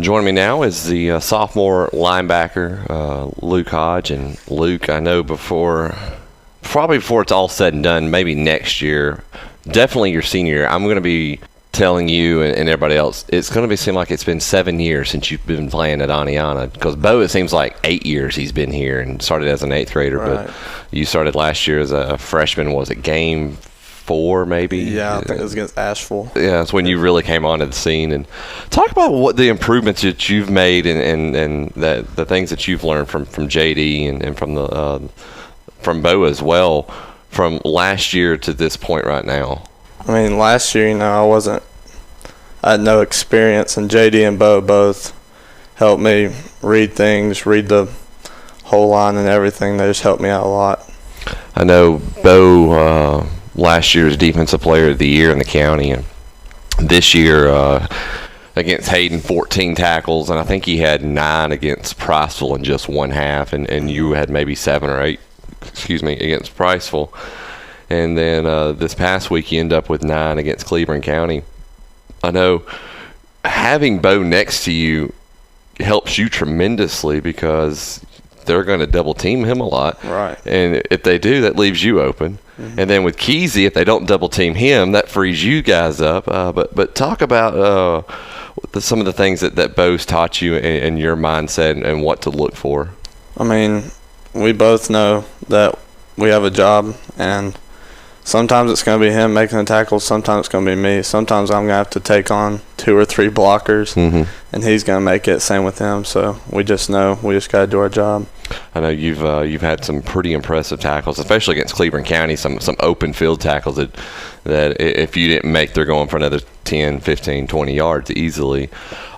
Joining me now is the sophomore linebacker, Luke Hodge. And Luke, I know probably before it's all said and done, maybe next year, definitely your senior year, I'm going to be telling you and everybody else, it's going to seem like it's been 7 years since you've been playing at Aniana. Because Bo, it seems like 8 years he's been here and started as an 8th grader. Right. But you started last year as a freshman. Was it game 4 maybe? Yeah, I think it was against Asheville. Yeah, that's when you really came onto the scene. And talk about what the improvements that you've made and the things that you've learned from JD and from Bo as well, from last year to this point right now. I mean, last year, I had no experience, and JD and Bo both helped me read things, read the whole line and everything. They just helped me out a lot. I know Bo last year's Defensive Player of the Year in the county, and this year against Hayden, 14 tackles, and I think he had 9 against Priceville in just one half, and you had maybe 7 or 8, against Priceville. And then this past week, you end up with 9 against Cleveland County. I know having Bo next to you helps you tremendously because they're going to double team him a lot. Right. And if they do, that leaves you open. Mm-hmm. And then with Keezy, if they don't double team him, that frees you guys up. But talk about some of the things that Bo's taught you and your mindset and what to look for. I mean, we both know that we have a job, and sometimes it's going to be him making the tackles. Sometimes it's going to be me. Sometimes I'm going to have to take on 2 or 3 blockers, and he's going to make it. Same with him. So we just know we just got to do our job. I know you've had some pretty impressive tackles, especially against Cleveland County, some open field tackles that if you didn't make, they're going for another 10, 15, 20 yards easily.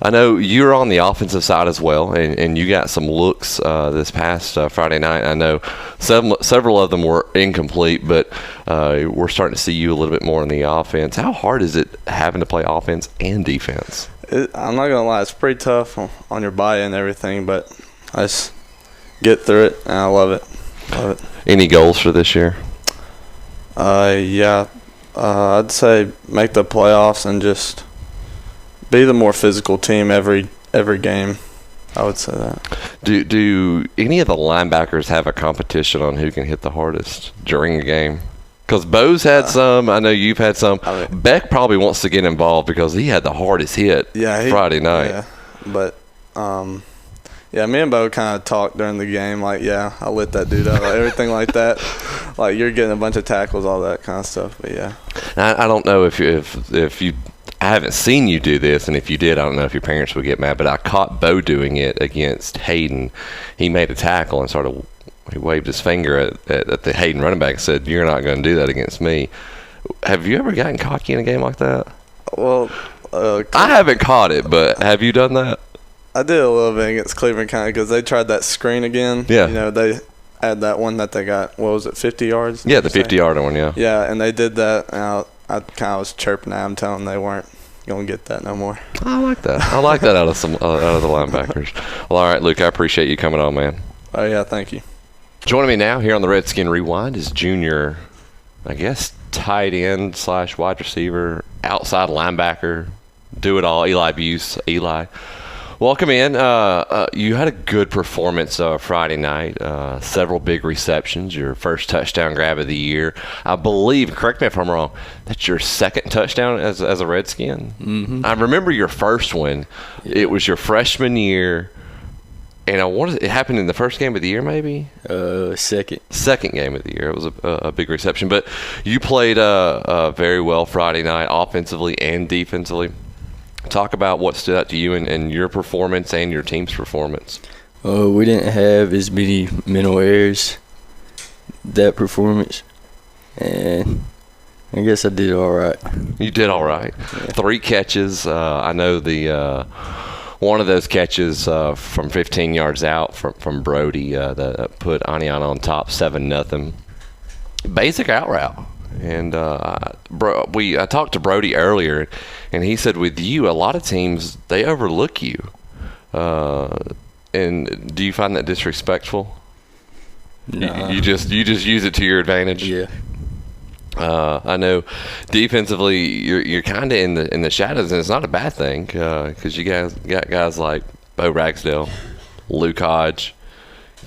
I know you're on the offensive side as well, and you got some looks this past Friday night. I know several of them were incomplete, but we're starting to see you a little bit more on the offense. How hard is it having to play offense and defense? I'm not going to lie, it's pretty tough on your body and everything, but I just get through it, and I love it. Any goals for this year? Yeah. I'd say make the playoffs and just be the more physical team every game. I would say that. Do any of the linebackers have a competition on who can hit the hardest during a game? Because Bo's had some. I know you've had some. Beck probably wants to get involved because he had the hardest hit Friday night. Yeah, but yeah, me and Bo kind of talked during the game, like, I lit that dude up, like, everything like that. Like, you're getting a bunch of tackles, all that kind of stuff, but yeah. I don't know if you I haven't seen you do this, and if you did, I don't know if your parents would get mad, but I caught Bo doing it against Hayden. He made a tackle and he waved his finger at the Hayden running back and said, "You're not going to do that against me." Have you ever gotten cocky in a game like that? Well, I haven't caught it, but have you done that? I did a little bit against Cleveland County because they tried that screen again. Yeah. They had that one that they got, 50 yards? Yeah, the 50-yarder one, yeah. Yeah, and they did that, and I kind of was chirping at them, telling them they weren't going to get that no more. I like that. I like that out of the linebackers. Well, all right, Luke, I appreciate you coming on, man. Oh, yeah, thank you. Joining me now here on the Redskin Rewind is junior, I guess, tight end / wide receiver, outside linebacker, do it all, Eli Buse. Eli, welcome in. You had a good performance Friday night, several big receptions, your first touchdown grab of the year. I believe, correct me if I'm wrong, that's your second touchdown as a Redskin. Mm-hmm. I remember your first one. Yeah. It was your freshman year. And it happened in the first game of the year, maybe? Second game of the year. It was a big reception. But you played very well Friday night, offensively and defensively. Talk about what stood out to you and your performance and your team's performance. We didn't have as many mental errors that performance, and I guess I did all right. You did all right. Yeah. 3 catches. I know the one of those catches from 15 yards out from Brody that put Aniana on top 7-0. Basic out route. And I talked to Brody earlier, and he said with you, a lot of teams, they overlook you. And do you find that disrespectful? No. You just use it to your advantage? Yeah. I know defensively you're kind of in the shadows, and it's not a bad thing because you guys got guys like Bo Ragsdale, Luke Hodge,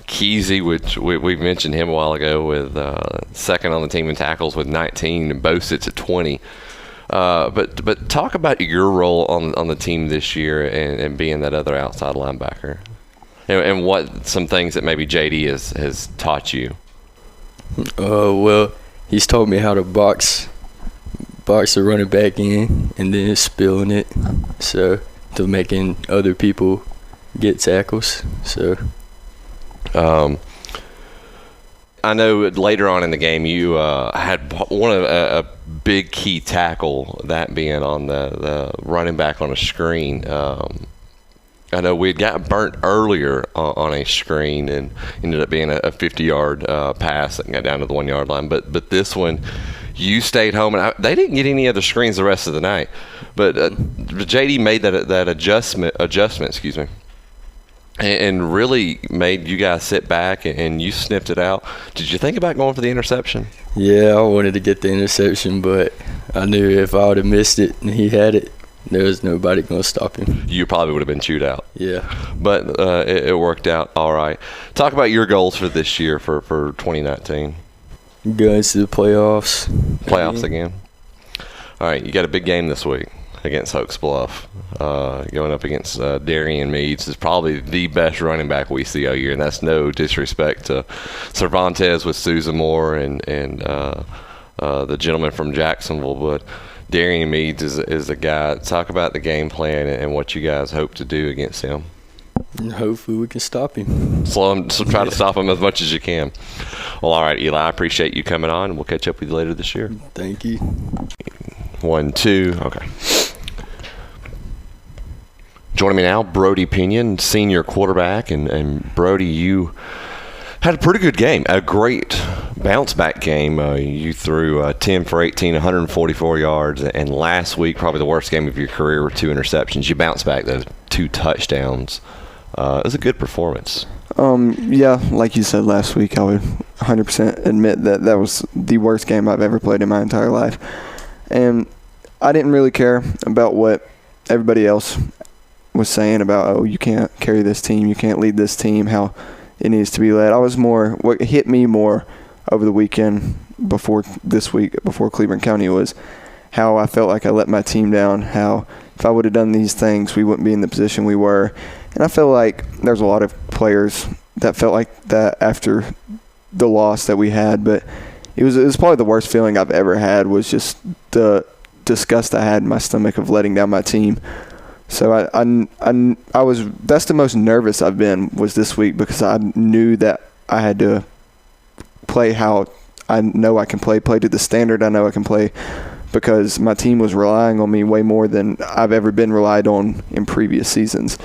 Kesey, which we mentioned him a while ago, with second on the team in tackles with 19, and Bo sits at 20. But talk about your role on the team this year and being that other outside linebacker, and what some things that maybe JD has taught you. Well, he's taught me how to box the running back in and then spilling it, so to making other people get tackles. So I know later on in the game you had one of a big key tackle, that being on the running back on a screen. I know we had got burnt earlier on a screen and ended up being a 50-yard pass that got down to the 1-yard line. But this one, you stayed home, and they didn't get any other screens the rest of the night. But JD made that adjustment, excuse me, and really made you guys sit back and you sniffed it out. Did you think about going for the interception? Yeah, I wanted to get the interception, but I knew if I would have missed it and he had it, there was nobody going to stop him. You probably would have been chewed out. Yeah. But it worked out all right. Talk about your goals for this year, for 2019. Going to the playoffs. Playoffs again. All right, you got a big game this week against Oaks Bluff. Going up against Darian Meads is probably the best running back we see all year, and that's no disrespect to Cervantes with Susan Moore and the gentleman from Jacksonville, but Darian Meads is a guy. Talk about the game plan and what you guys hope to do against him. And hopefully we can stop him. Slow him, try to stop him as much as you can. Well, all right, Eli, I appreciate you coming on, and we'll catch up with you later this year. Thank you. 1, 2, okay. Joining me now, Brody Pinion, senior quarterback, and Brody, you had a pretty good game, a great bounce-back game. You threw 10 for 18, 144 yards, and last week, probably the worst game of your career with 2 interceptions. You bounced back those 2 touchdowns. It was a good performance. Yeah, like you said last week, I would 100% admit that was the worst game I've ever played in my entire life. And I didn't really care about what everybody else was saying about, oh, you can't carry this team, you can't lead this team, how it needs to be led. What hit me more over the weekend before this week, before Cleveland County, was how I felt like I let my team down, how if I would have done these things, we wouldn't be in the position we were. And I feel like there's a lot of players that felt like that after the loss that we had, but it was probably the worst feeling I've ever had, was just the disgust I had in my stomach of letting down my team. So I was, that's the most nervous I've been, was this week, because I knew that I had to play how I know I can play to the standard I know I can play, because my team was relying on me way more than I've ever been relied on in previous seasons.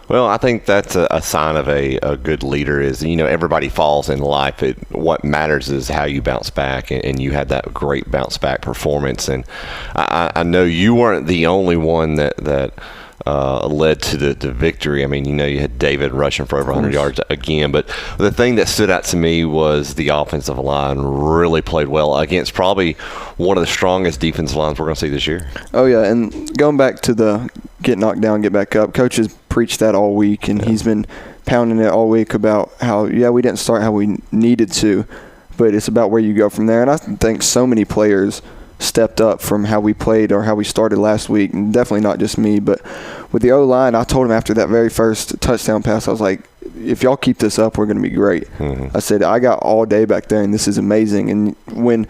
Well, I think that's a sign of a good leader is, everybody falls in life. What matters is how you bounce back, and you had that great bounce back performance. And I know you weren't the only one that led to the victory. I mean, you had David rushing for over 100 yards again. But the thing that stood out to me was the offensive line really played well against probably one of the strongest defensive lines we're going to see this year. Oh, yeah, and going back to the get knocked down, get back up, Coach has preached that all week, and he's been pounding it all week about how, we didn't start how we needed to, but it's about where you go from there. And I think so many players stepped up from how we played or how we started last week, and definitely not just me. But with the O-line, I told him after that very first touchdown pass, I was like, if y'all keep this up, we're going to be great. I said, I got all day back there, and this is amazing. And when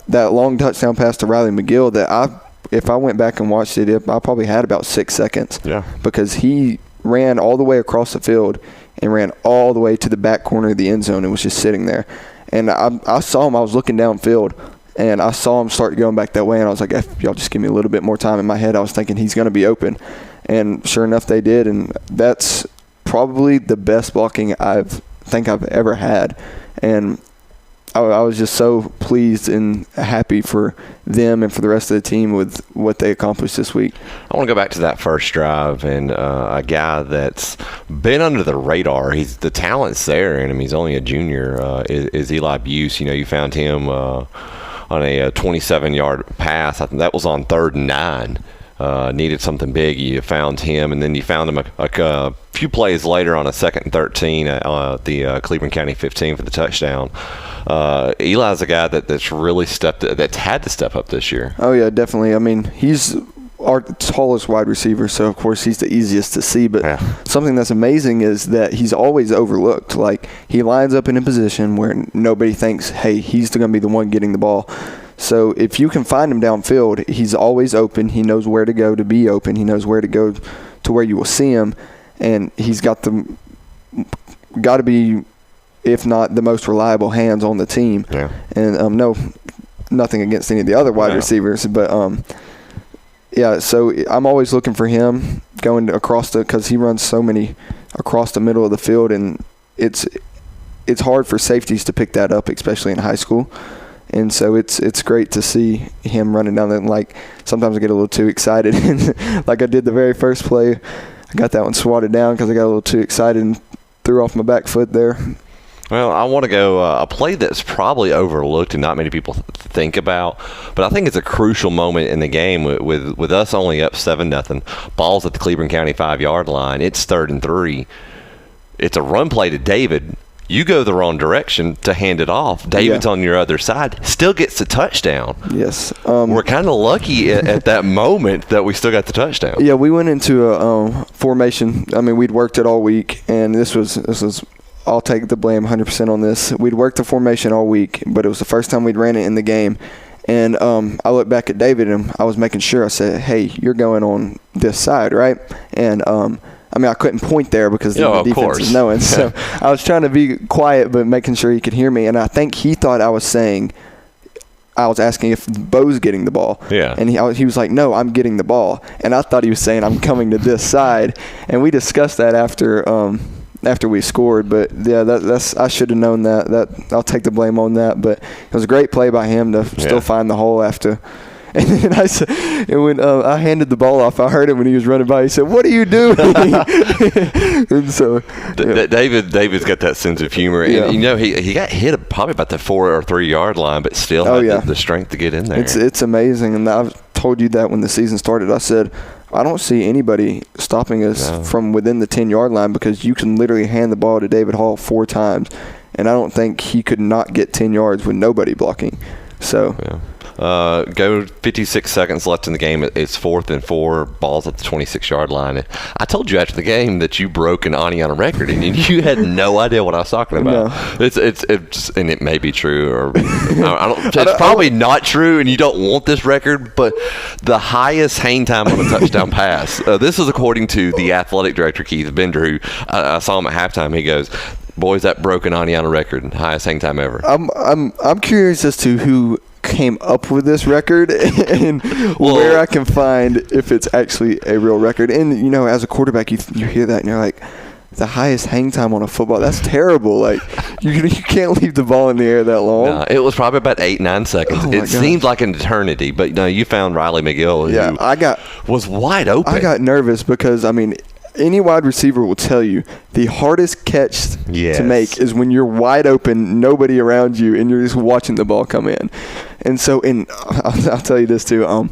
that long touchdown pass to Riley McGill, if I went back and watched it, I probably had about 6 seconds. Yeah. Because he ran all the way across the field and ran all the way to the back corner of the end zone and was just sitting there. And I saw him. I was looking downfield, and I saw him start going back that way, and I was like, if y'all just give me a little bit more time. In my head, I was thinking he's going to be open. And sure enough, they did. And that's probably the best blocking I think I've ever had. And I was just so pleased and happy for them and for the rest of the team with what they accomplished this week. I want to go back to that first drive, and a guy that's been under the radar. The talent's there in him. He's only a junior. Is Eli Buse. You found him on a 27-yard pass. I think that was on 3rd and 9. Needed something big. You found him, and then you found him a few plays later on a 2nd and 13 at the Cleveland County 15 for the touchdown. Eli's a guy that's really that's had to step up this year. Oh yeah, definitely. I mean, he's our tallest wide receiver, so of course he's the easiest to see. But something that's amazing is that he's always overlooked. Like, he lines up in a position where nobody thinks, hey, he's going to be the one getting the ball. So if you can find him downfield, he's always open. He knows where to go to be open. He knows where to go to where you will see him, and he's got to be, if not the most reliable hands on the team. Yeah. And nothing against any of the other wide receivers, but yeah. So I'm always looking for him going across because he runs so many across the middle of the field, and it's hard for safeties to pick that up, especially in high school. And so it's great to see him running down there. And like, sometimes I get a little too excited. Like I did the very first play, I got that one swatted down because I got a little too excited and threw off my back foot there. Well, I want to go a play that's probably overlooked and not many people think about, but I think it's a crucial moment in the game with us only up 7-0. Ball's at the Cleveland County 5-yard line. It's 3rd and 3. It's a run play to David. You go the wrong direction to hand it off. David's on your other side. Still gets the touchdown. Yes. We're kind of lucky at that moment that we still got the touchdown. Yeah, we went into a formation. I mean, we'd worked it all week, and this was I'll take the blame 100% on this. We'd worked the formation all week, but it was the first time we'd ran it in the game. And I looked back at David, and I was making sure. I said, hey, you're going on this side, right? And I mean, I couldn't point there because the defense is knowing. So I was trying to be quiet but making sure he could hear me. And I think he thought I was asking if Bo's getting the ball. Yeah. And he was like, no, I'm getting the ball. And I thought he was saying I'm coming to this side. And we discussed that after we scored. But, yeah, that's I should have known that. I'll take the blame on that. But it was a great play by him to still find the hole after. And then when I handed the ball off, I heard him when he was running by. He said, "What are you doing?" And so David's got that sense of humor. And, he got hit probably about the 4 or 3 yard line, but still had the strength to get in there. It's amazing. And I've told you that when the season started. I said, I don't see anybody stopping us from within the 10-yard line because you can literally hand the ball to David Hall 4 times, and I don't think he could not get 10 yards with nobody blocking. So. Yeah. Go 56 seconds left in the game. It's 4th and 4. Ball's at the 26-yard line. I told you after the game that you broke an Aniana record, and you had no idea what I was talking about. No. It's and it may be true, or it's probably not true, and you don't want this record. But the highest hang time on a touchdown pass. This is according to the athletic director Keith Bender, who I saw him at halftime. He goes, "Boys, that broke an Aniana record, highest hang time ever." I'm curious as to who came up with this record and where I can find if it's actually a real record. And as a quarterback, you hear that and you're like, the highest hang time on a football, that's terrible. Like, you can't leave the ball in the air that long. No, it was probably about 8-9 seconds. It seemed like an eternity, but you found Riley McGill, who was wide open. I got nervous because any wide receiver will tell you the hardest catch to make is when you're wide open, nobody around you, and you're just watching the ball come in. And so, I'll tell you this too.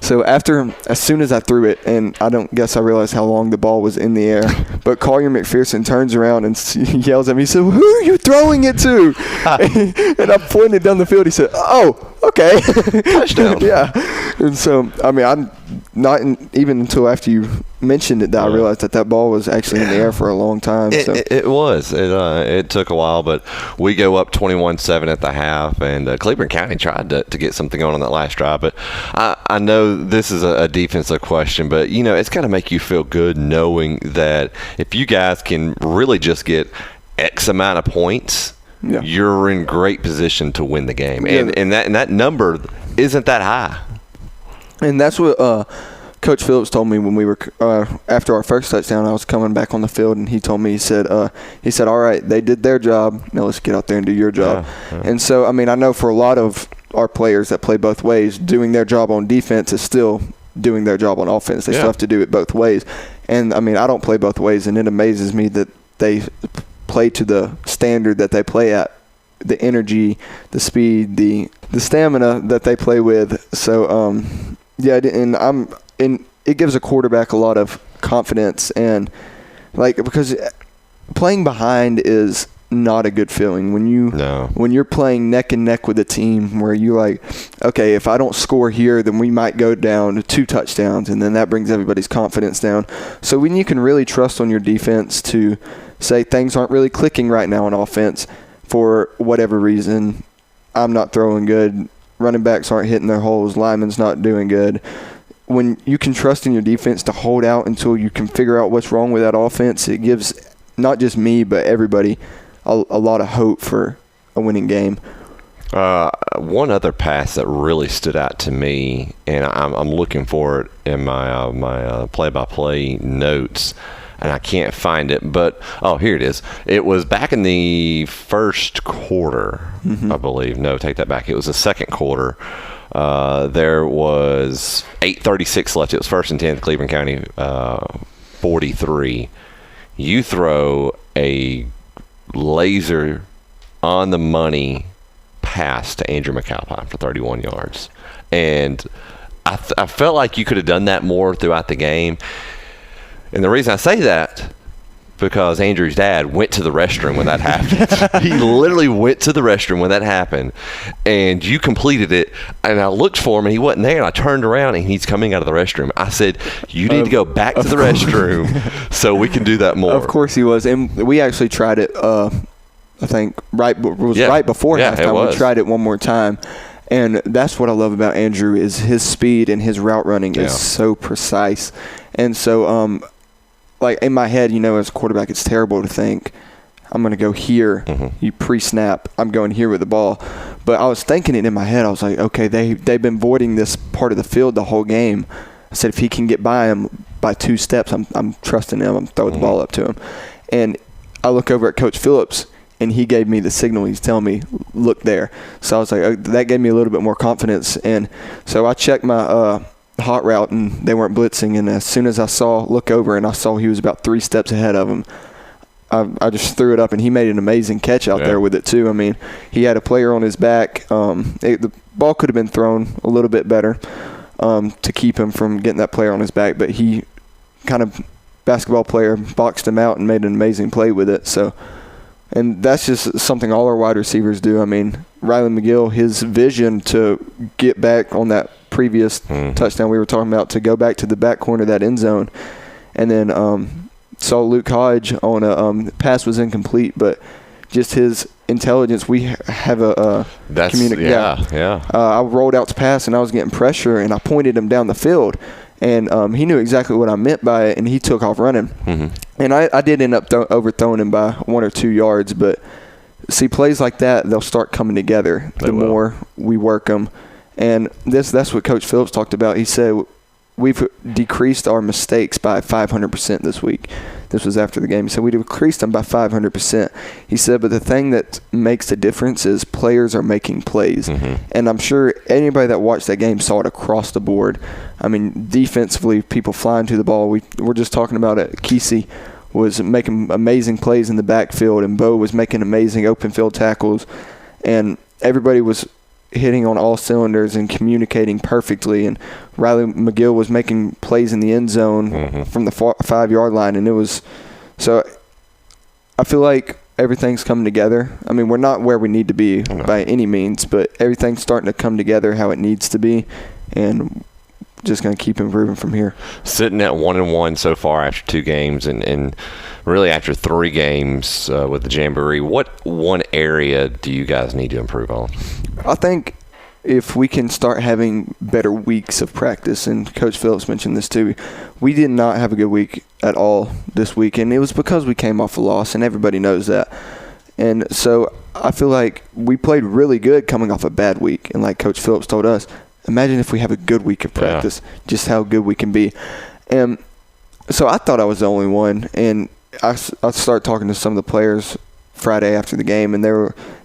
So as soon as I threw it, and I don't guess I realized how long the ball was in the air, but Collier McPherson turns around and yells at me. He said, "Who are you throwing it to?" And I pointed down the field. He said, "Oh, okay." Touchdown. Yeah. And so, I'm not even until after you mentioned it that I realized that ball was actually in the air for a long time. It was. It took a while, but we go up 21-7 at the half, and Cleveland County tried to get something on that last drive. But I know this is a defensive question, but it's got to make you feel good knowing that if you guys can really just get X amount of points, you're in great position to win the game, and that number isn't that high. And that's what Coach Phillips told me when we were after our first touchdown. I was coming back on the field, and he told me, he said, "All right, they did their job. Now let's get out there and do your job." And so, I know for a lot of our players that play both ways, doing their job on defense is still doing their job on offense. They still have to do it both ways. And I don't play both ways, and it amazes me that they play to the standard that they play at the energy, the speed, the stamina that they play with. So and it gives a quarterback a lot of confidence, and because playing behind is not a good feeling when you're playing neck and neck with a team where you okay, if I don't score here, then we might go down to 2 touchdowns, and then that brings everybody's confidence down. So when you can really trust on your defense to say things aren't really clicking right now on offense for whatever reason, I'm not throwing good, running backs aren't hitting their holes, linemen's not doing good. When you can trust in your defense to hold out until you can figure out what's wrong with that offense, it gives not just me but everybody a lot of hope for a winning game. One other pass that really stood out to me, and I'm looking for it in my play-by-play notes, and I can't find it, but here it is. It was back in the first quarter, I believe. No, take that back. It was the second quarter. There was 8:36 left. It was 1st and 10, Cleveland County 43. You throw a laser on the money pass to Andrew McAlpine for 31 yards. And I felt like you could have done that more throughout the game. And the reason I say that, because Andrew's dad went to the restroom when that happened. He literally went to the restroom when that happened, and you completed it. And I looked for him, and he wasn't there. And I turned around, and he's coming out of the restroom. I said, "You need to go back to the restroom so we can do that more." Of course he was, and we actually tried it. I think right before halftime. We tried it one more time, and that's what I love about Andrew is his speed and his route running is so precise, and so in my head, as a quarterback, it's terrible to think I'm going to go here. You pre-snap, I'm going here with the ball. But I was thinking it in my head. I was like, okay, they've been voiding this part of the field the whole game. I said, if he can get by him by 2 steps, I'm trusting him. I'm throwing the ball up to him. And I look over at Coach Phillips, and he gave me the signal. He's telling me, look there. So I was like, that gave me a little bit more confidence. And so I checked my hot route, and they weren't blitzing, and as soon as I look over and I saw he was about 3 steps ahead of him, I just threw it up, and he made an amazing catch out there with it too. I mean, he had a player on his back. The ball could have been thrown a little bit better to keep him from getting that player on his back, but he basketball player boxed him out and made an amazing play with it. So, and that's just something all our wide receivers do. I mean, Riley McGill, his vision to get back on that previous touchdown we were talking about, to go back to the back corner of that end zone, and then saw Luke Hodge on a pass was incomplete, but just his intelligence. We have a I rolled out to pass, and I was getting pressure, and I pointed him down the field, and he knew exactly what I meant by it, and he took off running. And I did end up overthrowing him by 1 or 2 yards, but see, plays like that, they'll start coming together the more we work them. And that's what Coach Phillips talked about. He said, we've decreased our mistakes by 500% this week. This was after the game. He said, we decreased them by 500%. He said, but the thing that makes the difference is players are making plays. And I'm sure anybody that watched that game saw it across the board. I mean, defensively, people flying to the ball. We're just talking about it. Kesey was making amazing plays in the backfield, and Bo was making amazing open field tackles. And everybody was hitting on all cylinders and communicating perfectly, and Riley McGill was making plays in the end zone from the 5-yard line, and it was so I feel like everything's coming together. I mean, we're not where we need to be by any means, but everything's starting to come together how it needs to be, and just going to keep improving from here. Sitting at 1-1 so far after 2 games, and really after 3 games with the Jamboree, what one area do you guys need to improve on? I think if we can start having better weeks of practice, and Coach Phillips mentioned this too, we did not have a good week at all this week, and it was because we came off a loss, and everybody knows that. And so I feel like we played really good coming off a bad week, and like Coach Phillips told us, imagine if we have a good week of practice, just how good we can be. And so I thought I was the only one, and I started talking to some of the players Friday after the game, and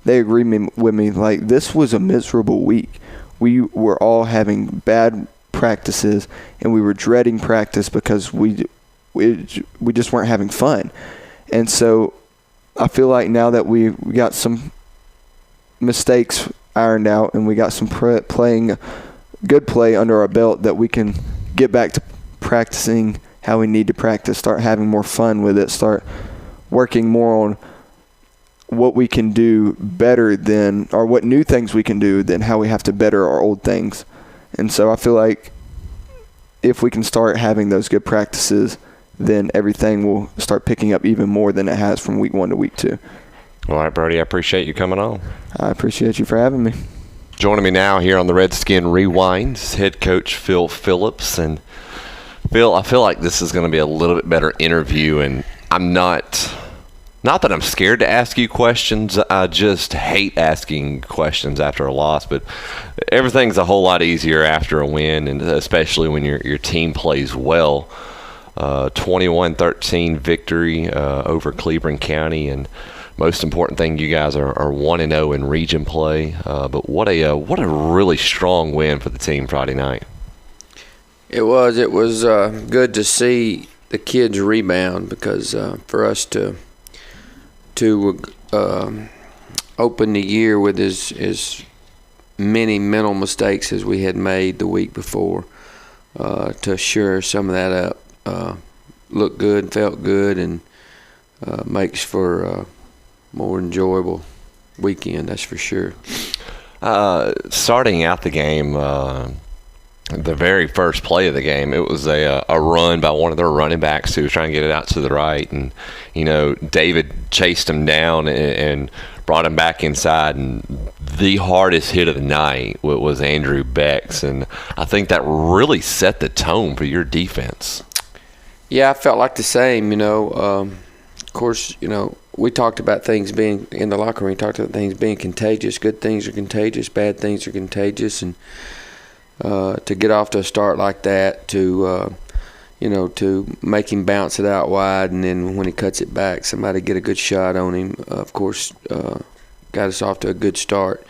they agreed with me, like, this was a miserable week. We were all having bad practices, and we were dreading practice because we just weren't having fun. And so I feel like now that we got some mistakes ironed out and we got some good play under our belt, that we can get back to practicing how we need to practice, start having more fun with it, start working more on what we can do better than, or what new things we can do than how we have to better our old things. And so I feel like if we can start having those good practices, then everything will start picking up even more than it has from week 1 to week 2. All right, Brody, I appreciate you coming on. I appreciate you for having me. Joining me now here on the Redskin Rewind is head coach Phil Phillips. And Phil, I feel like this is going to be a little bit better interview, and I'm not that I'm scared to ask you questions. I just hate asking questions after a loss, but everything's a whole lot easier after a win, and especially when your team plays well. 21-13 victory over Cleveland County, and most important thing, you guys are 1-0 in region play. But what a really strong win for the team Friday night. It was good to see the kids rebound, because for us to open the year with as many mental mistakes as we had made the week before, to shore some of that up, looked good, felt good, and makes for a more enjoyable weekend, that's for sure. Starting out the game, the very first play of the game, it was a run by one of their running backs who was trying to get it out to the right, and David chased him down and brought him back inside, and the hardest hit of the night was Andrew Beck's, and I think that really set the tone for your defense. Yeah, I felt like the same. Of course, we talked about things being in the locker room. We talked about things being contagious. Good things are contagious. Bad things are contagious, and to get off to a start like that, to make him bounce it out wide, and then when he cuts it back, somebody get a good shot on him. Of course, got us off to a good start,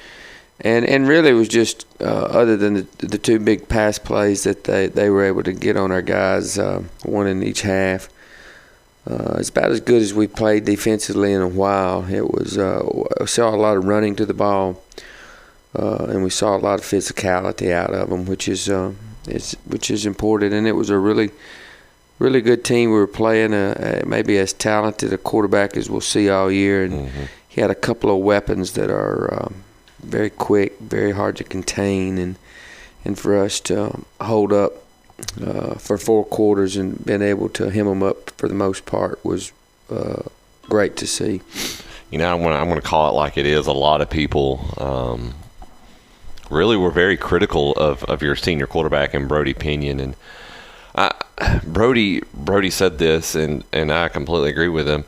and really it was just other than the two big pass plays that they were able to get on our guys, one in each half. It's about as good as we played defensively in a while. It was I saw a lot of running to the ball. And we saw a lot of physicality out of them, which is important. And it was a really, really good team. We were playing maybe as talented a quarterback as we'll see all year, and he had a couple of weapons that are very quick, very hard to contain, and for us to hold up for 4 quarters and being able to hem them up for the most part was great to see. I'm going to call it like it is. A lot of people really were very critical of your senior quarterback and Brody Pinion, and Brody said this, and I completely agree with him.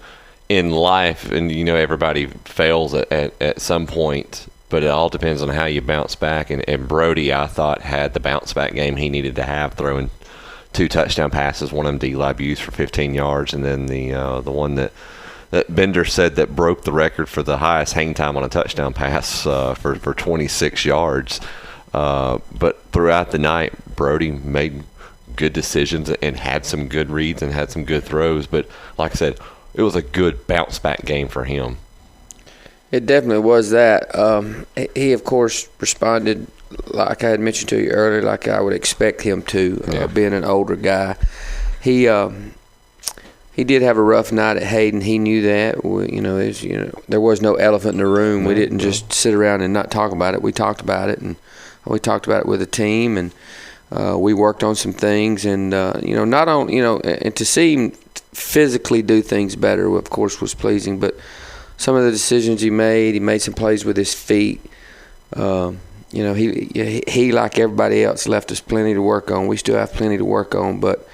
In life, and everybody fails at some point, but it all depends on how you bounce back. And Brody, I thought, had the bounce back game he needed to have, throwing 2 touchdown passes, one of them D-Lab used for 15 yards, and then the one that Bender said that broke the record for the highest hang time on a touchdown pass for 26 yards. But throughout the night, Brody made good decisions and had some good reads and had some good throws. But like I said, it was a good bounce-back game for him. It definitely was that. He, of course, responded like I had mentioned to you earlier, like I would expect him to, being an older guy. He did have a rough night at Hayden. He knew that. There was no elephant in the room. We didn't just sit around and not talk about it. We talked about it, and we talked about it with the team, and we worked on some things. And and to see him physically do things better, of course, was pleasing. But some of the decisions he made some plays with his feet. He like everybody else left us plenty to work on. We still have plenty to work on, but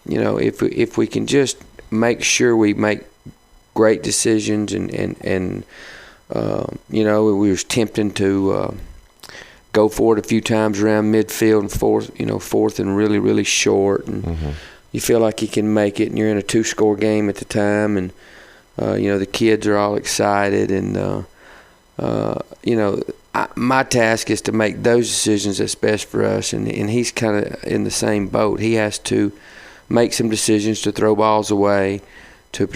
if we can just make sure we make great decisions, and we was tempting to go for it a few times around midfield and fourth and really, really short, and you feel like you can make it, and you're in a 2-score game at the time, and the kids are all excited, and my task is to make those decisions that's best for us, and he's kind of in the same boat. He has to make some decisions to throw balls away, to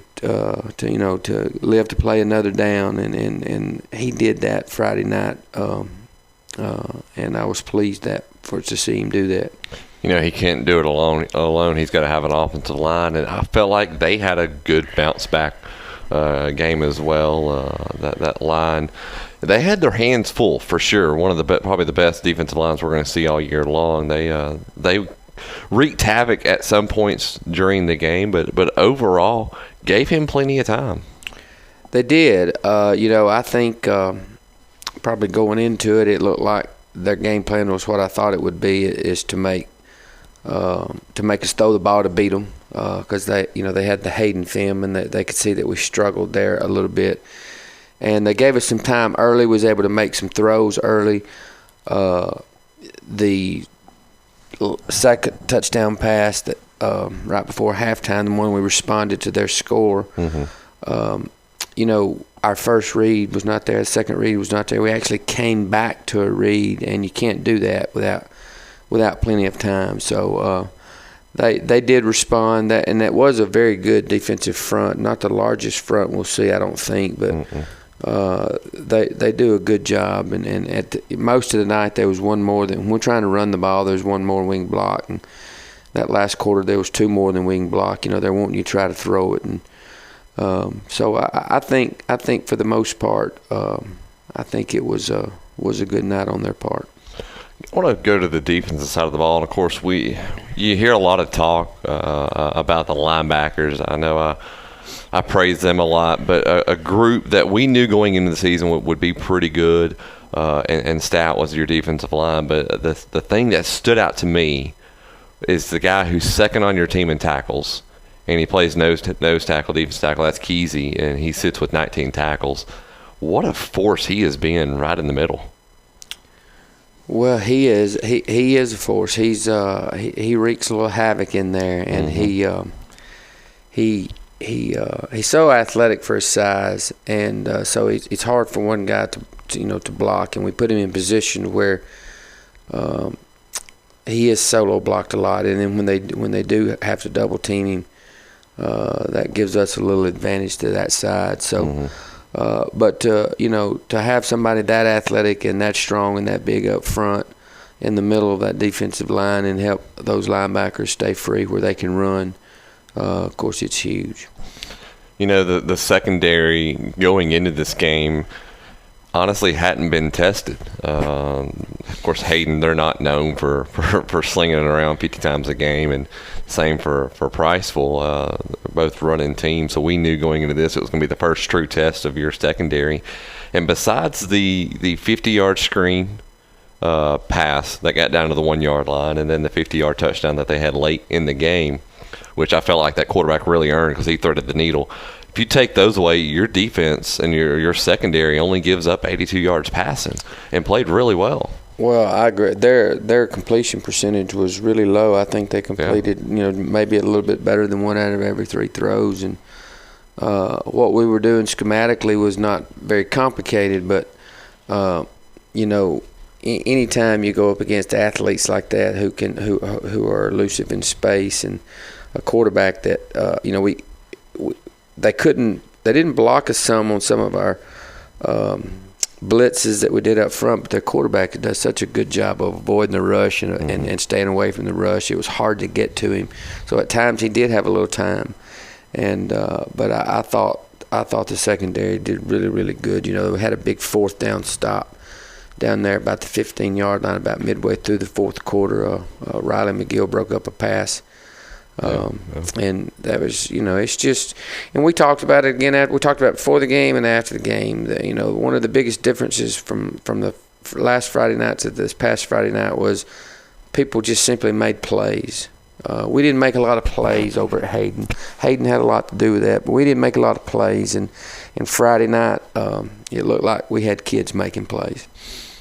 live to play another down, and he did that Friday night, and I was pleased to see him do that. He can't do it alone. He's got to have an offensive line, and I felt like they had a good bounce back game as well. That line, they had their hands full for sure. One of the probably the best defensive lines we're going to see all year long. They wreaked havoc at some points during the game, but overall gave him plenty of time. They did. I think probably going into it, it looked like their game plan was what I thought it would be, is to make us throw the ball to beat them, because they had the Hayden film, and they could see that we struggled there a little bit, and they gave us some time early. Was able to make some throws early. The second touchdown pass that right before halftime, the one we responded to their score. Our first read was not there. The second read was not there. We actually came back to a read, and you can't do that without plenty of time. So they did respond, and that was a very good defensive front. Not the largest front we'll see, I don't think, but they do a good job. And at most of the night, there was one more than when we're trying to run the ball. There's one more wing block, and that last quarter there was two more than wing block. They're wanting you to try to throw it, and so I think for the most part, I think it was a good night on their part. I want to go to the defensive side of the ball, and of course you hear a lot of talk about the linebackers. I know I praise them a lot, but a group that we knew going into the season would be pretty good and stout was your defensive line. But the thing that stood out to me is the guy who's second on your team in tackles, and he plays nose tackle, defense tackle. That's Kesey, and he sits with 19 tackles. What a force he has been right in the middle. Well, he is a force. He wreaks a little havoc in there, and he's so athletic for his size, and so it's hard for one guy to block, and we put him in position where he is solo blocked a lot, and then when they do have to double team him, that gives us a little advantage to that side. So. But to have somebody that athletic and that strong and that big up front in the middle of that defensive line and help those linebackers stay free where they can run, of course, it's huge. The secondary going into this game honestly hadn't been tested. Of course, Hayden, they're not known for slinging it around 50 times a game, and same for Priceville, both running teams. So we knew going into this it was going to be the first true test of your secondary. And besides the 50-yard screen pass that got down to the 1-yard line, and then the 50-yard touchdown that they had late in the game, which I felt like that quarterback really earned because he threaded the needle. If you take those away, your defense and your secondary only gives up 82 yards passing and played really well. Well, I agree. Their completion percentage was really low. I think they completed, maybe a little bit better than 1 out of every 3 throws. And what we were doing schematically was not very complicated, but anytime you go up against athletes like that who are elusive in space, and a quarterback that they didn't block us some on some of our blitzes that we did up front, but their quarterback does such a good job of avoiding the rush and staying away from the rush. It was hard to get to him, so at times he did have a little time, and but I thought the secondary did really, really good. We had a big 4th down stop down there about the 15-yard line about midway through the 4th quarter. Riley McGill broke up a pass. And that was, it's just, and we talked about it again. We talked about it before the game and after the game. One of the biggest differences from the last Friday night to this past Friday night was people just simply made plays. We didn't make a lot of plays over at Hayden. Hayden had a lot to do with that, but we didn't make a lot of plays. And Friday night, it looked like we had kids making plays.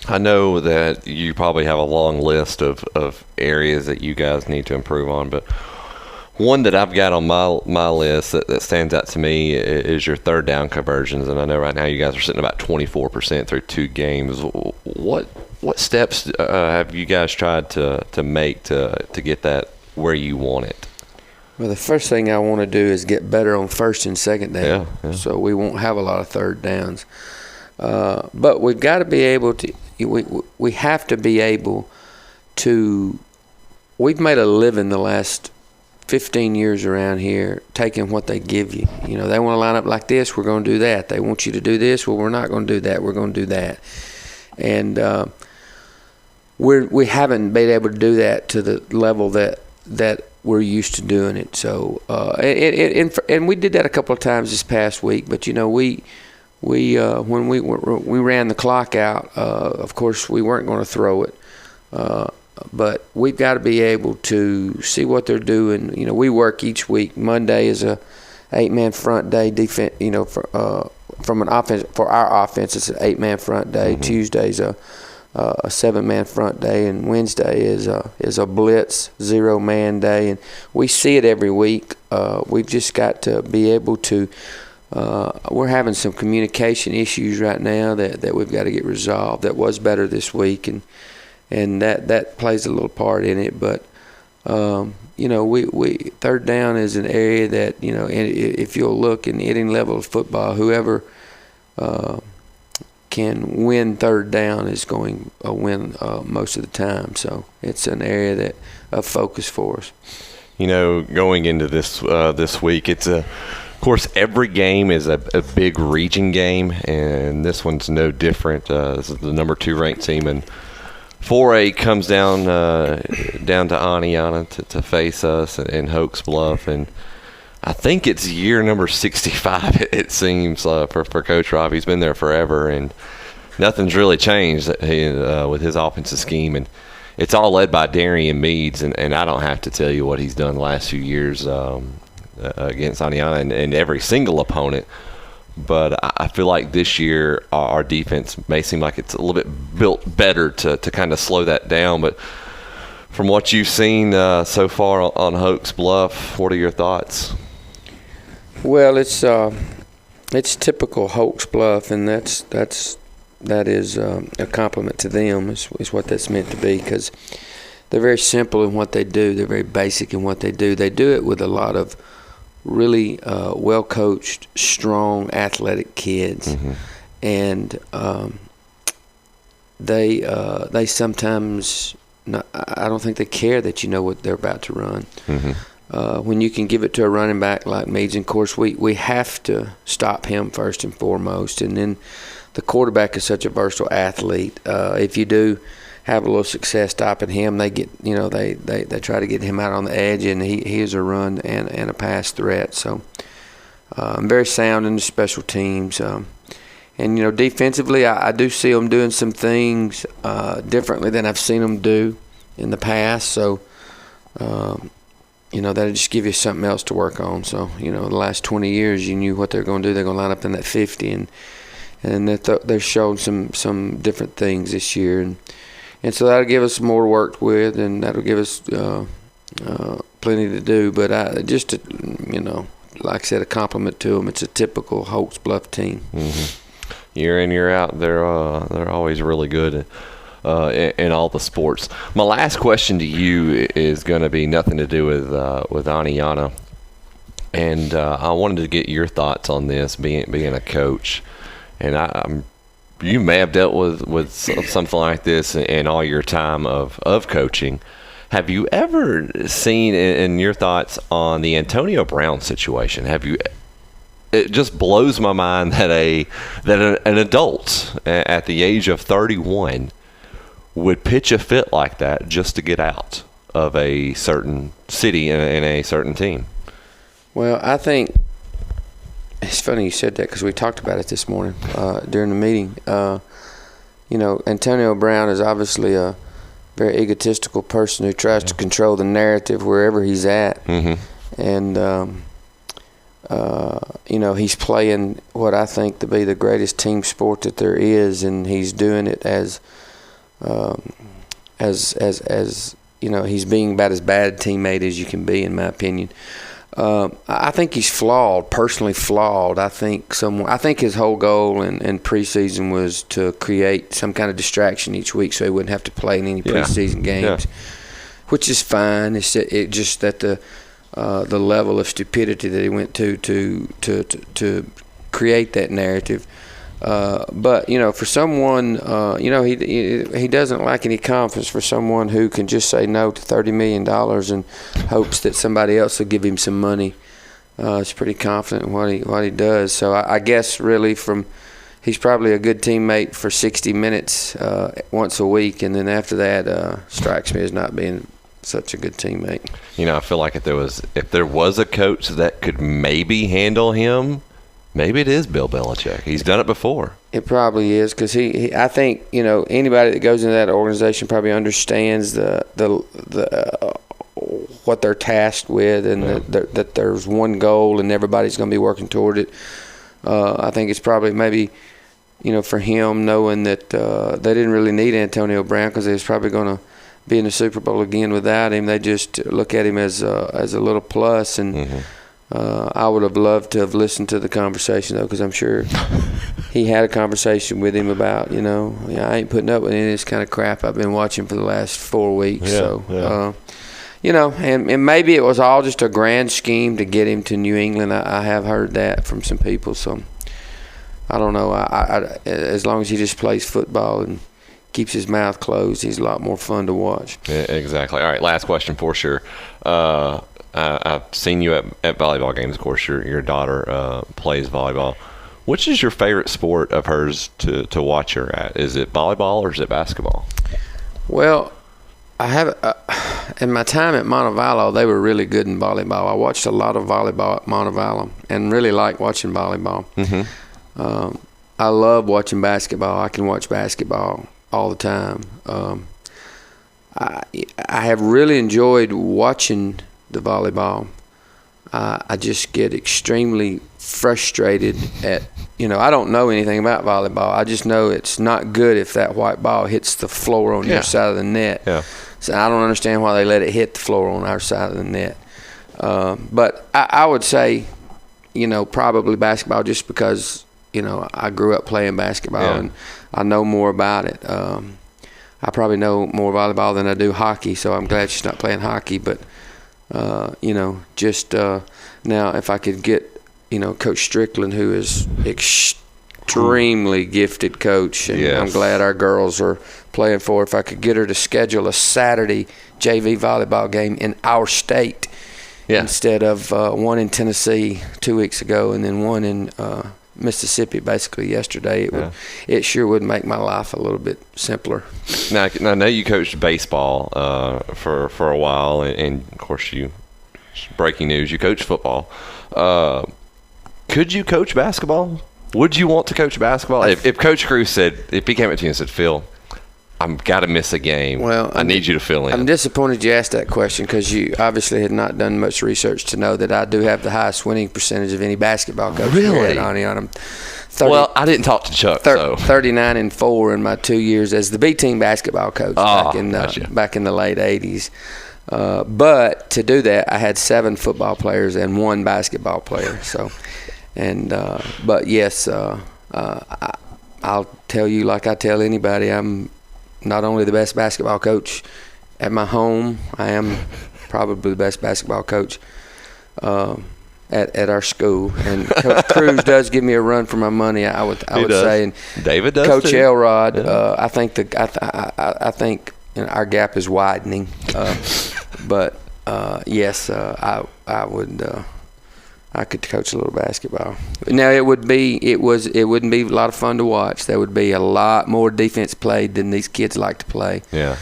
I know that you probably have a long list of areas that you guys need to improve on, but one that I've got on my list that stands out to me is your 3rd down conversions, and I know right now you guys are sitting about 24% through 2 games. What steps have you guys tried to make to get that where you want it? Well, the first thing I want to do is get better on first and second down, so we won't have a lot of third downs. But we've got to be able to. We have to be able to. We've made a living the last 15 years around here taking what they give you. You know, they want to line up like this, we're going to do that. They want you to do this, well, we're not going to do that, we're going to do that. And we haven't been able to do that to the level that we're used to doing it. So and we did that a couple of times this past week. But you know, we when we ran the clock out, of course we weren't going to throw it. But we've got to be able to see what they're doing. You know, we work each week. Monday is a 8-man front day defense. You know, from an offense for our offense, it's an 8-man front day. Mm-hmm. Tuesday's a 7-man front day, and Wednesday is a blitz 0-man day. And we see it every week. We've just got to be able to. We're having some communication issues right now that we've got to get resolved. That was better this week, and that plays a little part in it. But you know, we third down is an area that, you know, if you'll look in any level of football, whoever can win third down is going to win most of the time. So it's an area of focus for us. You know, going into this week, it's of course, every game is a big region game, and this one's no different. This is the number 2 ranked team, and 4A comes down to Aniana to face us in Hoax Bluff, and I think it's year number 65. It seems for Coach Rob. He's been there forever, and nothing's really changed with his offensive scheme, and it's all led by Darian Meads, and I don't have to tell you what he's done the last few years against Aniana and every single opponent. But I feel like this year our defense may seem like it's a little bit built better to kind of slow that down. But from what you've seen so far on Hoax Bluff, what are your thoughts? Well, it's typical Hoax Bluff, and that is a compliment to them. Is what that's meant to be, because they're very simple in what they do. They're very basic in what they do. They do it with a lot of really well-coached, strong, athletic kids. Mm-hmm. And they sometimes I don't think they care that you know what they're about to run. Mm-hmm. When you can give it to a running back like Meads, and of course we have to stop him first and foremost, and then the quarterback is such a versatile athlete. If you do have a little success stopping him, they get, you know, they try to get him out on the edge, and he is a run and a pass threat. So I'm very sound in the special teams, and you know, defensively I do see them doing some things differently than I've seen them do in the past. So you know, that'll just give you something else to work on. So you know, the last 20 years you knew what they're going to do. They're going to line up in that 50, and they're showing some different things this year, and so that'll give us more to work with, and that'll give us plenty to do. But just to, you know, like I said, a compliment to them. It's a typical Hoax Bluff team. Mm-hmm. Year in, year out, they're always really good in all the sports. My last question to you is going to be nothing to do with Aniana, and I wanted to get your thoughts on this, being a coach, and you may have dealt with something like this in all your time of coaching. Have you ever seen, in your thoughts on the Antonio Brown situation, it just blows my mind that an adult at the age of 31 would pitch a fit like that just to get out of a certain city and a certain team. Well, I think it's funny you said that, because we talked about it this morning during the meeting. You know, Antonio Brown is obviously a very egotistical person who tries to control the narrative wherever he's at. Mm-hmm. And, you know, he's playing what I think to be the greatest team sport that there is, and he's doing it as you know, he's being about as bad a teammate as you can be, in my opinion. I think he's flawed, personally flawed. I think his whole goal in preseason was to create some kind of distraction each week so he wouldn't have to play in any preseason games, which is fine. It's just that the level of stupidity that he went to create that narrative. But for someone, he doesn't lack any confidence for someone who can just say no to $30 million and hopes that somebody else will give him some money. He's pretty confident in what he does. So I guess really he's probably a good teammate for 60 minutes once a week, and then after that strikes me as not being such a good teammate. I feel like if there was a coach that could maybe handle him, maybe it is Bill Belichick. He's done it before. It probably is, because I think anybody that goes into that organization probably understands the what they're tasked with, and that there's one goal and everybody's going to be working toward it. I think it's probably maybe for him, knowing that they didn't really need Antonio Brown because they was probably going to be in the Super Bowl again without him. They just look at him as a little plus, and I would have loved to have listened to the conversation, though, because I'm sure he had a conversation with him about, I ain't putting up with any of this kind of crap I've been watching for the last 4 weeks. And maybe it was all just a grand scheme to get him to New England. I have heard that from some people, so I don't know. I as long as he just plays football and keeps his mouth closed, he's a lot more fun to watch. Yeah, exactly. All right, last question for sure. I've seen you at volleyball games. Of course, your daughter plays volleyball. Which is your favorite sport of hers to watch her at? Is it volleyball or is it basketball? Well, I have in my time at Montevallo, they were really good in volleyball. I watched a lot of volleyball at Montevallo and really liked watching volleyball. Mm-hmm. I love watching basketball. I can watch basketball all the time. I have really enjoyed watching the volleyball. I just get extremely frustrated at, I don't know anything about volleyball. I just know it's not good if that white ball hits the floor on your side of the net. Yeah. So I don't understand why they let it hit the floor on our side of the net. But I would say, probably basketball, just because, I grew up playing basketball and I know more about it. I probably know more volleyball than I do hockey, so I'm glad she's not playing hockey. But, now if I could get, Coach Strickland, who is extremely gifted coach, and I'm glad our girls are playing for her. If I could get her to schedule a Saturday JV volleyball game in our state instead of one in Tennessee 2 weeks ago and then one in Mississippi basically yesterday, it sure would make my life a little bit simpler. Now I know you coached baseball for a while, and of course breaking news, you coach football. Could you coach basketball? Would you want to coach basketball? If Coach Cruz if he came up to you and said, Phil, I've got to miss a game. Well, I need you to fill in. I'm disappointed you asked that question, because you obviously had not done much research to know that I do have the highest winning percentage of any basketball coach. Really? On 30, well, I didn't talk to Chuck. 39-4 in my 2 years as the B team basketball coach back in the late 80s. But to do that, I had 7 football players and 1 basketball player. So, but yes, I'll tell you, like I tell anybody, I'm not only the best basketball coach at my home, I am probably the best basketball coach at our school. And Coach Cruz does give me a run for my money, I would say. And David does Coach too. Elrod, I think our gap is widening. But yes, I would. I could coach a little basketball. Now it wouldn't be a lot of fun to watch. There would be a lot more defense played than these kids like to play. Yeah.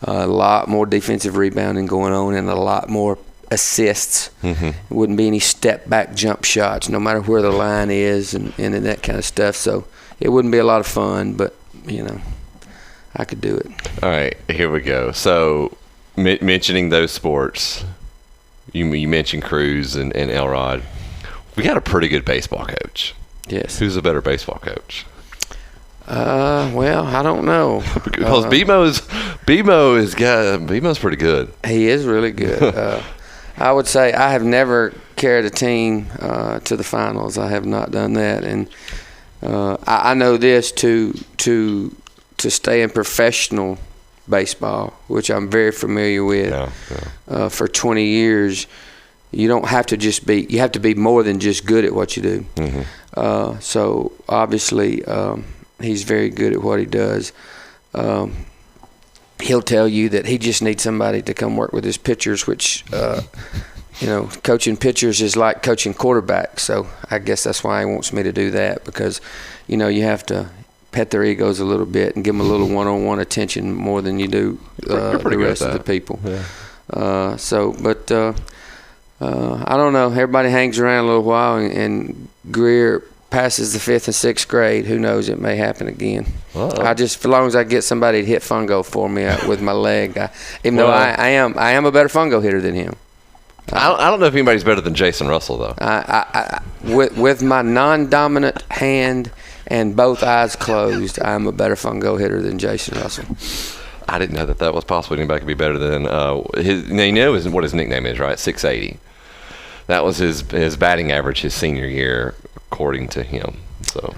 A lot more defensive rebounding going on, and a lot more assists. Mm-hmm. It wouldn't be any step back jump shots, no matter where the line is, and that kind of stuff. So it wouldn't be a lot of fun, but I could do it. All right, here we go. So mentioning those sports. You mentioned Cruz and Elrod. We got a pretty good baseball coach. Yes. Who's a better baseball coach? Well, I don't know. Because BMO's pretty good. He is really good. I would say I have never carried a team to the finals. I have not done that, and I know this to stay in professional baseball, which I'm very familiar with. For 20 years, you don't have to just be. You have to be more than just good at what you do. Mm-hmm. So obviously, he's very good at what he does. He'll tell you that he just needs somebody to come work with his pitchers, which, coaching pitchers is like coaching quarterbacks. So I guess that's why he wants me to do that, because, you have to pet their egos a little bit and give them a little one-on-one attention more than you do the rest of the people. Yeah. I don't know. Everybody hangs around a little while, and Greer passes the 5th and 6th grade. Who knows? It may happen again. Uh-oh. As long as I get somebody to hit fungo for me with my leg, even though I am a better fungo hitter than him. I don't know if anybody's better than Jason Russell, though. With my non-dominant hand and both eyes closed, I'm a better fungo hitter than Jason Russell. I didn't know that was possible. Anybody could be better than his. Now, you know what his nickname is, right? 680. That was his batting average his senior year, according to him. So,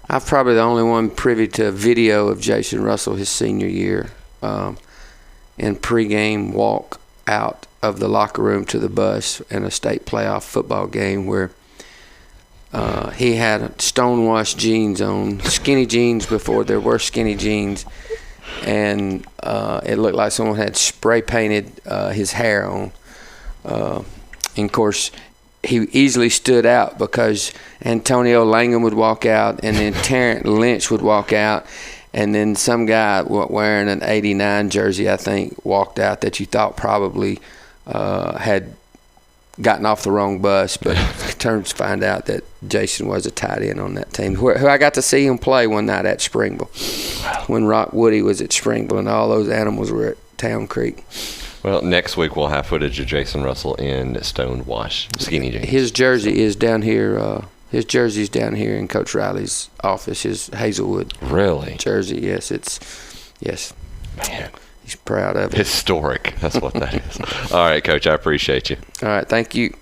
I'm probably the only one privy to a video of Jason Russell his senior year, in pregame walk out of the locker room to the bus in a state playoff football game where he had stonewashed jeans on, skinny jeans before there were skinny jeans, and it looked like someone had spray painted his hair on. And of course, he easily stood out because Antonio Langham would walk out, and then Terrence Lynch would walk out, and then some guy wearing an 89 jersey, I think, walked out that you thought probably had gotten off the wrong bus, but turns to find out that Jason was a tight end on that team, who I got to see him play one night at Springville when Rock Woody was at Springville and all those animals were at Town Creek. well, next week we'll have footage of Jason Russell in stonewashed skinny jeans. His jersey is down here. His jersey's down here in Coach Riley's office. His Hazelwood Really? jersey. Yes. Man. He's proud of it. Historic. That's what that is. All right, Coach. I appreciate you. All right. Thank you.